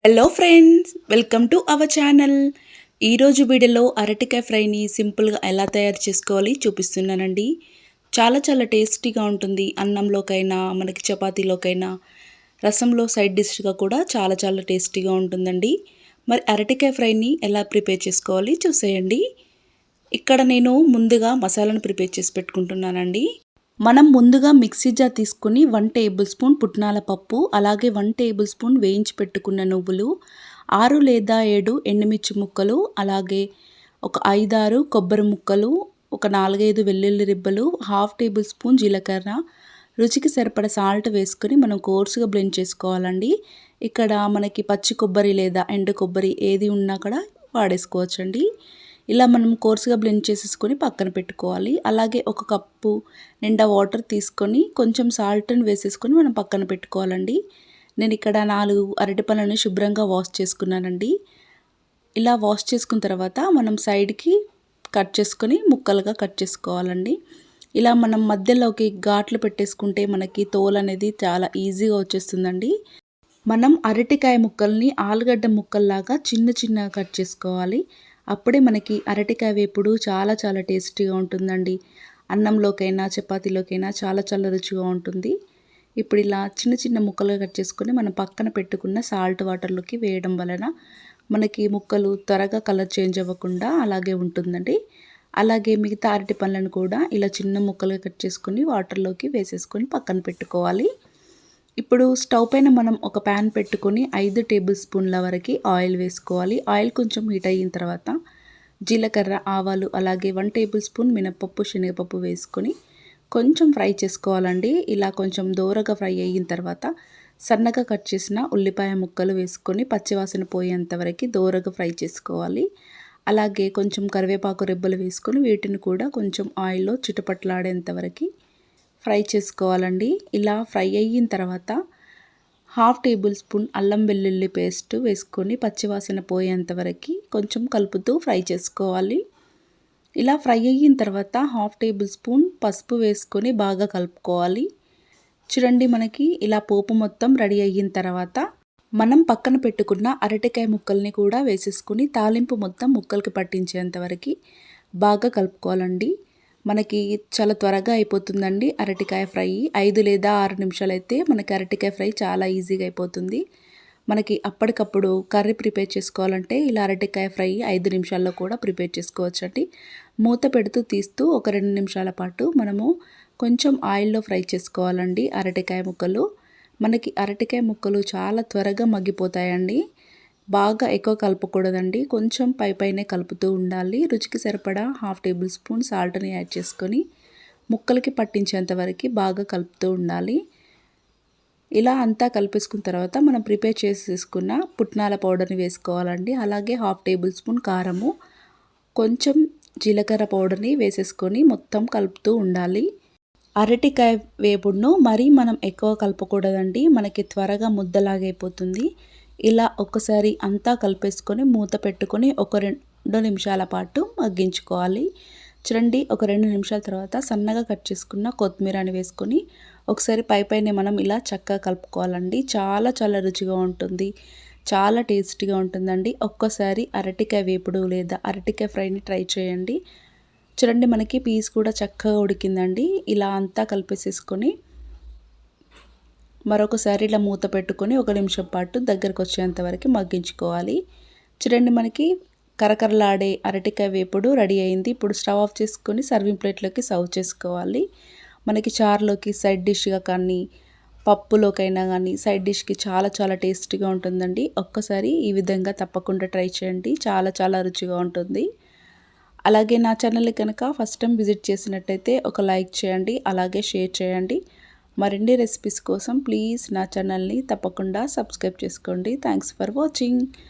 Hello friends, welcome to our channel. ఈరోజు వీడియోలో అరటికాయ ఫ్రైని సింపుల్గా ఎలా తయారు చేసుకోవాలి చూపిస్తున్నానండి. చాలా చాలా టేస్టీగా ఉంటుంది. అన్నంలోకైనా, మనకి చపాతీలోకైనా, రసంలో సైడ్ డిష్గా కూడా చాలా చాలా టేస్టీగా ఉంటుందండి. మరి అరటికాయ ఫ్రైని ఎలా ప్రిపేర్ చేసుకోవాలి చూసేయండి. ఇక్కడ నేను ముందుగా మసాలాను ప్రిపేర్ చేసి పెట్టుకుంటున్నానండి. మనం ముందుగా మిక్సీ జార్ తీసుకొని 1 టేబుల్ స్పూన్ పుట్నాల పప్పు, అలాగే 1 టేబుల్ స్పూన్ వేయించి పెట్టుకున్న నువ్వులు, 6 లేదా 7 ఎండుమిర్చి ముక్కలు, అలాగే ఒక 5, 6 కొబ్బరి ముక్కలు, ఒక 4, 5 వెల్లుల్లి రిబ్బలు, హాఫ్ టేబుల్ స్పూన్ జీలకర్ర, రుచికి సరిపడ సాల్ట్ వేసుకొని మనం కోర్సుగా బ్లెండ్ చేసుకోవాలండి. ఇక్కడ మనకి పచ్చి కొబ్బరి లేదా ఎండు కొబ్బరి ఏది ఉన్నా కూడా వాడేసుకోవచ్చండి. ఇలా మనం కోర్సుగా బ్లెండ్ చేసేసుకొని పక్కన పెట్టుకోవాలి. అలాగే ఒక కప్పు నిండా వాటర్ తీసుకొని కొంచెం సాల్ట్ని వేసేసుకొని మనం పక్కన పెట్టుకోవాలండి. నేను ఇక్కడ 4 అరటిపళ్ళను శుభ్రంగా వాష్ చేసుకున్నానండి. ఇలా వాష్ చేసుకున్న తర్వాత మనం సైడ్కి కట్ చేసుకొని ముక్కలుగా కట్ చేసుకోవాలండి. ఇలా మనం మధ్యలోకి ఘాట్లు పెట్టేసుకుంటే మనకి తోలు అనేది చాలా ఈజీగా వచ్చేస్తుందండి. మనం అరటికాయ ముక్కల్ని ఆలుగడ్డ ముక్కల్లాగా చిన్న చిన్నగా కట్ చేసుకోవాలి. అప్పుడే మనకి అరటికాయ వేపుడు చాలా చాలా టేస్టీగా ఉంటుందండి. అన్నంలోకైనా, చపాతీలోకైనా చాలా చాలా రుచిగా ఉంటుంది. ఇప్పుడు ఇలా చిన్న చిన్న ముక్కలుగా కట్ చేసుకొని మనం పక్కన పెట్టుకున్న సాల్ట్ వాటర్లోకి వేయడం వలన మనకి ముక్కలు త్వరగా కలర్ చేంజ్ అవ్వకుండా అలాగే ఉంటుందండి. అలాగే మిగతా అరటి పండ్లను కూడా ఇలా చిన్న ముక్కలుగా కట్ చేసుకొని వాటర్లోకి వేసేసుకొని పక్కన పెట్టుకోవాలి. ఇప్పుడు స్టవ్ పైన మనం ఒక ప్యాన్ పెట్టుకొని 5 టేబుల్ స్పూన్ల వరకు ఆయిల్ వేసుకోవాలి. ఆయిల్ కొంచెం హీట్ అయిన తర్వాత జీలకర్ర, ఆవాలు, అలాగే 1 టేబుల్ స్పూన్ మినపప్పు, శనగపప్పు వేసుకొని కొంచెం ఫ్రై చేసుకోవాలండి. ఇలా కొంచెం దోరగా ఫ్రై అయిన తర్వాత సన్నగా కట్ చేసిన ఉల్లిపాయ ముక్కలు వేసుకొని పచ్చివాసన పోయేంత వరకు దోరగా ఫ్రై చేసుకోవాలి. అలాగే కొంచెం కరివేపాకు రెబ్బలు వేసుకొని వీటిని కూడా కొంచెం ఆయిల్లో చిటపట్లాడేంత వరకు ఫ్రై చేసుకోవాలండి. ఇలా ఫ్రై అయిన తర్వాత హాఫ్ టేబుల్ స్పూన్ అల్లం వెల్లుల్లి పేస్ట్ వేసుకొని పచ్చివాసన పోయేంత వరకు కొంచెం కలుపుతూ ఫ్రై చేసుకోవాలి. ఇలా ఫ్రై అయిన తర్వాత హాఫ్ టేబుల్ స్పూన్ పసుపు వేసుకొని బాగా కలుపుకోవాలి. చూడండి, మనకి ఇలా పోపు మొత్తం రెడీ అయిన తర్వాత మనం పక్కన పెట్టుకున్న అరటికాయ ముక్కల్ని కూడా వేసేసుకుని తాలింపు మొత్తం ముక్కలకి పట్టించేంత వరకు బాగా కలుపుకోవాలండి. మనకి చాలా త్వరగా అయిపోతుందండి అరటికాయ ఫ్రై. 5 లేదా 6 నిమిషాలైతే మనకి అరటికాయ ఫ్రై చాలా ఈజీగా అయిపోతుంది. మనకి అప్పటికప్పుడు కర్రీ ప్రిపేర్ చేసుకోవాలంటే ఇలా అరటికాయ ఫ్రై 5 నిమిషాల్లో కూడా ప్రిపేర్ చేసుకోవచ్చండి. మూత పెడుతూ తీస్తూ ఒక 2 నిమిషాల పాటు మనము కొంచెం ఆయిల్లో ఫ్రై చేసుకోవాలండి అరటికాయ ముక్కలు. మనకి అరటికాయ ముక్కలు చాలా త్వరగా మగ్గిపోతాయండి. బాగా ఎక్కువ కలపకూడదండి, కొంచెం పైనే కలుపుతూ ఉండాలి. రుచికి సరిపడా హాఫ్ టేబుల్ స్పూన్ సాల్ట్ని యాడ్ చేసుకొని ముక్కలకి పట్టించేంత వరకు బాగా కలుపుతూ ఉండాలి. ఇలా అంతా కలిపేసుకున్న తర్వాత మనం ప్రిపేర్ చేసేసుకున్న పుట్నాల పౌడర్ని వేసుకోవాలండి. అలాగే హాఫ్ టేబుల్ స్పూన్ కారము, కొంచెం జీలకర్ర పౌడర్ని వేసేసుకొని మొత్తం కలుపుతూ ఉండాలి. అరటికాయ వేపుడును మరీ మనం ఎక్కువ కలపకూడదండి, మనకి త్వరగా ముద్దలాగైపోతుంది. ఇలా ఒకసారి అంతా కలిపేసుకొని మూత పెట్టుకొని ఒక 2 నిమిషాల పాటు మగ్గించుకోవాలి. చూడండి, ఒక 2 నిమిషాల తర్వాత సన్నగా కట్ చేసుకున్న కొత్తిమీరని వేసుకొని ఒకసారి పైనే మనం ఇలా చక్కగా కలుపుకోవాలండి. చాలా చాలా రుచిగా ఉంటుంది, చాలా టేస్టీగా ఉంటుందండి. ఒక్కసారి అరటికాయ వేపుడు లేదా అరటికాయ ఫ్రైని ట్రై చేయండి. చూడండి, మనకి పీస్ కూడా చక్కగా ఉడికిందండి. ఇలా అంతా కలిపేసేసుకొని మరొకసారి ఇలా మూత పెట్టుకొని 1 నిమిషం పాటు దగ్గరకు వచ్చేంత వరకు మగ్గించుకోవాలి. చూడండి, మనకి కరకరలాడే అరటికాయ వేపుడు రెడీ అయింది. ఇప్పుడు స్టవ్ ఆఫ్ చేసుకొని సర్వింగ్ ప్లేట్లోకి సర్వ్ చేసుకోవాలి. మనకి చారులోకి సైడ్ డిష్గా కానీ, పప్పులోకైనా కానీ సైడ్ డిష్కి చాలా చాలా టేస్టీగా ఉంటుందండి. ఒక్కసారి ఈ విధంగా తప్పకుండా ట్రై చేయండి, చాలా చాలా రుచిగా ఉంటుంది. అలాగే నా ఛానల్ని కనుక ఫస్ట్ టైం విజిట్ చేసినట్టయితే ఒక లైక్ చేయండి, అలాగే షేర్ చేయండి. మరిన్ని రెసిపీస్ కోసం ప్లీజ్ నా ఛానల్ని తప్పకుండా సబ్స్క్రైబ్ చేసుకోండి. Thanks for watching.